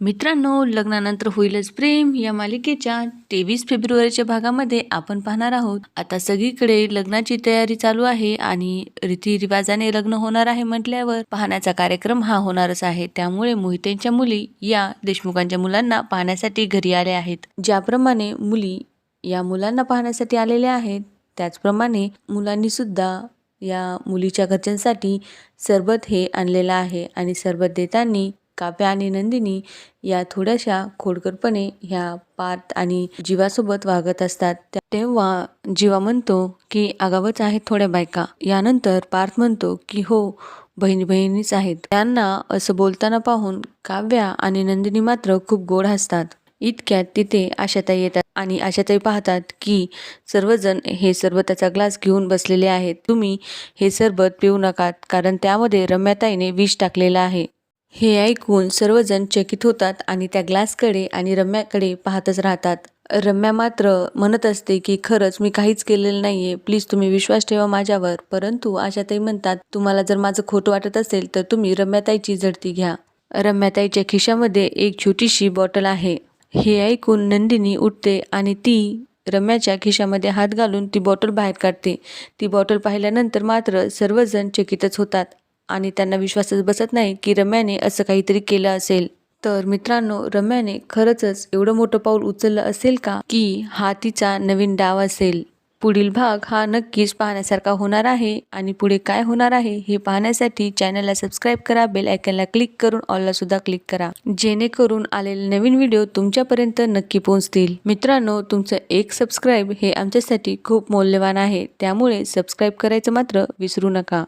मित्रांनो, लग्नानंतर होईलच प्रेम या मालिकेच्या 23 फेब्रुवारीच्या भागामध्ये आपण पाहणार आहोत. आता सगळीकडे लग्नाची तयारी चालू आहे आणि रीतिरिवाजाने लग्न होणार आहे म्हटल्यावर पाहण्याचा कार्यक्रम हा होणारच आहे. त्यामुळे मोहितेंच्या मुली या देशमुखांच्या मुलांना पाहण्यासाठी घरी आल्या आहेत. ज्याप्रमाणे मुली या मुलांना पाहण्यासाठी आलेल्या आहेत, त्याचप्रमाणे मुलांनी सुद्धा या मुलीच्या घरच्यांसाठी सरबत हे आणलेलं आहे आणि सरबत देताना काव्या आणि नंदिनी या थोड्याशा खोडकरपणे ह्या पार्थ आणि जीवासोबत वागत असतात. तेव्हा जीवा म्हणतो की आगावच आहेत थोड्या बायका. यानंतर पार्थ म्हणतो की हो, बहिणी बहिणीच आहेत. त्यांना असं बोलताना पाहून काव्या आणि नंदिनी मात्र खूप गोड हसतात. इतक्यात तिथे आशाताई येतात आणि आशाताई पाहतात की सर्वजण हे सरबताचा ग्लास घेऊन बसलेले आहेत. तुम्ही हे सरबत पिऊ नका, कारण त्यामध्ये रम्याताईने विष टाकलेलं आहे. हे ऐकून सर्वजण चकित होतात आणि त्या ग्लासकडे आणि रम्याकडे पाहतच राहतात. रम्या मात्र म्हणत असते की खरंच मी काहीच केलेलं नाहीये, प्लीज तुम्ही विश्वास ठेवा माझ्यावर. परंतु आशाताई म्हणतात, तुम्हाला जर माझं खोटं वाटत असेल तर तुम्ही रम्याताईची झडती घ्या. रम्याताईच्या खिशामध्ये एक छोटीशी बॉटल आहे. हे ऐकून नंदिनी उठते आणि ती रम्याच्या खिशामध्ये हात घालून ती बॉटल बाहेर काढते. ती बॉटल पाहिल्यानंतर मात्र सर्वजण चकितच होतात आणि त्यांना विश्वासच बसत नाही की रम्याने असं काहीतरी केलं असेल. तर मित्रांनो, रम्याने खरंच एवढं मोठं पाऊल उचललं असेल का की हा तिचा नवीन डाव असेल. पुढील भाग हा नक्कीच पाहण्यासारखा होणार आहे आणि पुढे काय होणार आहे हे पाहण्यासाठी चॅनलला सबस्क्राईब करा, बेल आयकॉनला क्लिक करून ऑलला सुद्धा क्लिक करा, जेणेकरून आलेले नवीन व्हिडिओ तुमच्यापर्यंत नक्की पोहोचतील. मित्रांनो, तुमचं एक सबस्क्राईब हे आमच्यासाठी खूप मौल्यवान आहे, त्यामुळे सबस्क्राईब करायचं मात्र विसरू नका.